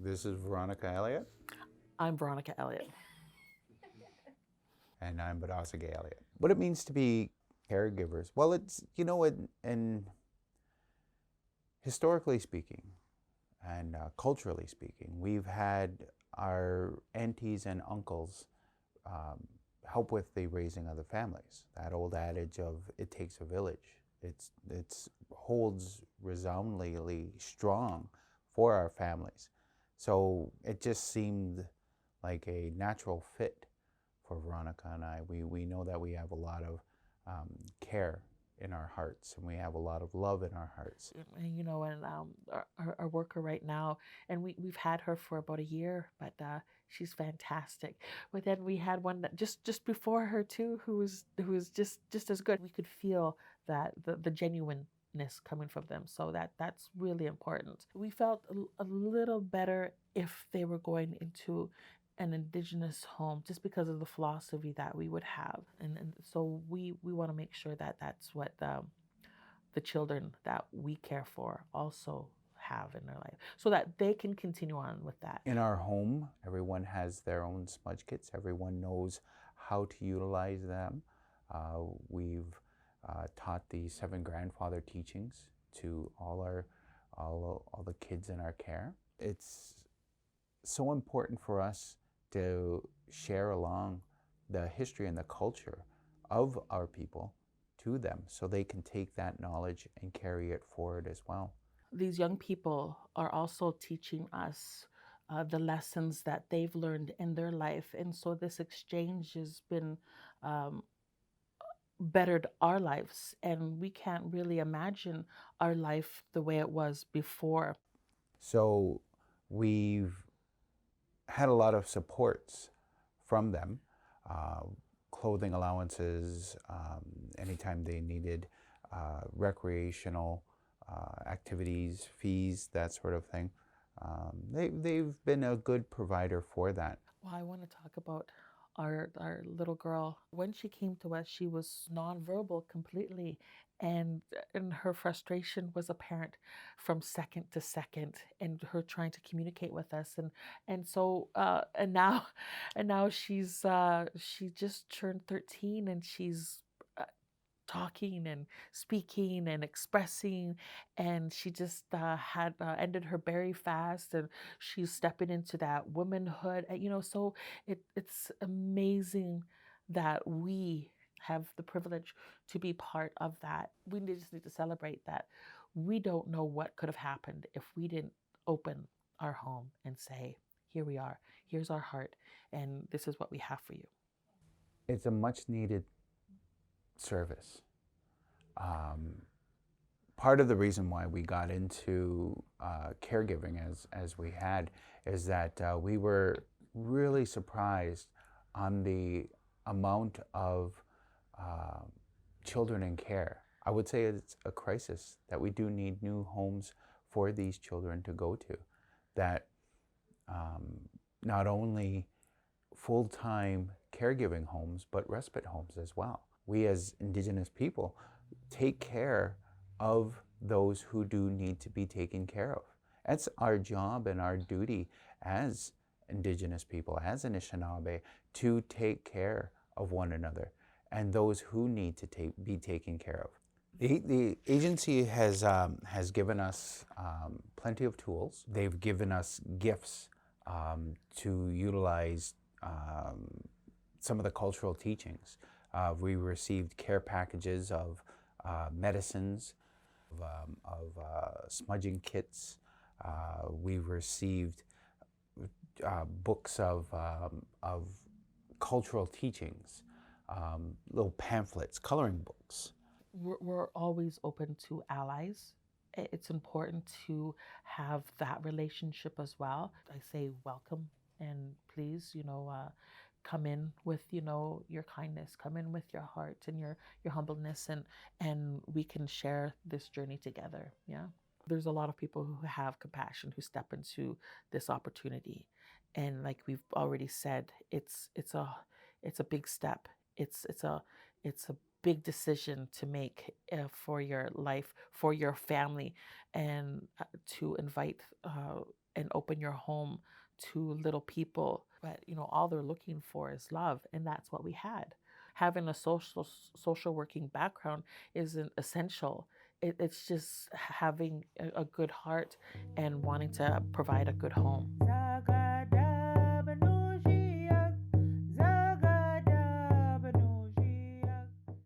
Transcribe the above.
This is Veronica Elliott. I'm Veronica Elliott. And I'm Binnoojiiyag Elliott. What it means to be caregivers? Well, it's, and historically speaking and culturally speaking, we've had our aunties and uncles um, help with the raising of the families. That old adage of "it takes a village." It's holds resoundingly strong for our families. So it just seemed like a natural fit for Veronica and I. We know that we have a lot of care in our hearts, and we have a lot of love in our hearts. And our worker right now, and we've had her for about a year, but she's fantastic. But then we had one that just before her too, who was just as good. We could feel that the genuineness coming from them, so that's really important. We felt a little better if they were going into an indigenous home, just because of the philosophy that we would have, and so we want to make sure that that's what the children that we care for also have in their life, so that they can continue on with that. In our home, everyone has their own smudge kits. Everyone knows how to utilize them. We've taught the 7 grandfather teachings to all the kids in our care. It's so important for us to share along the history and the culture of our people to them, so they can take that knowledge and carry it forward as well. These young people are also teaching us the lessons that they've learned in their life, and so this exchange has been um, bettered our lives, and we can't really imagine our life the way it was before. So we've had a lot of supports from them, uh, clothing allowances, anytime they needed recreational activities, fees, that sort of thing. They've been a good provider for that. Well, I want to talk about our little girl. When she came to us, she was nonverbal completely, and her frustration was apparent from second to second, and her trying to communicate with us, and so and now and now she just turned 13, and she's talking and speaking and expressing, and she just had ended her very fast, and she's stepping into that womanhood, so it's amazing that we have the privilege to be part of that. We just need to celebrate that. We don't know what could have happened if we didn't open our home and say, here we are, here's our heart, and this is what we have for you. It's a much needed service. Um, Part of the reason why we got into caregiving as we had is that we were really surprised on the amount of uh, children in care. I would say it's a crisis that we do need new homes for these children to go to, that not only full-time caregiving homes, but respite homes as well. We as Indigenous people take care of those who do need to be taken care of. That's our job and our duty as Indigenous people, as Anishinaabe, to take care of one another and those who need to be taken care of. The agency has given us plenty of tools. They've given us gifts to utilize some of the cultural teachings. We received care packages of medicines, of smudging kits. We've received books of cultural teachings, little pamphlets, coloring books. We're always open to allies. It's important to have that relationship as well. I say welcome, and please, come in with your kindness, come in with your heart and your humbleness, and we can share this journey together. Yeah, there's a lot of people who have compassion, who step into this opportunity, and like we've already said, it's a big step. It's a big decision to make for your life, for your family, and to invite and open your home to little people. But, all they're looking for is love, and that's what we had. Having a social working background isn't essential. It's just having a good heart and wanting to provide a good home.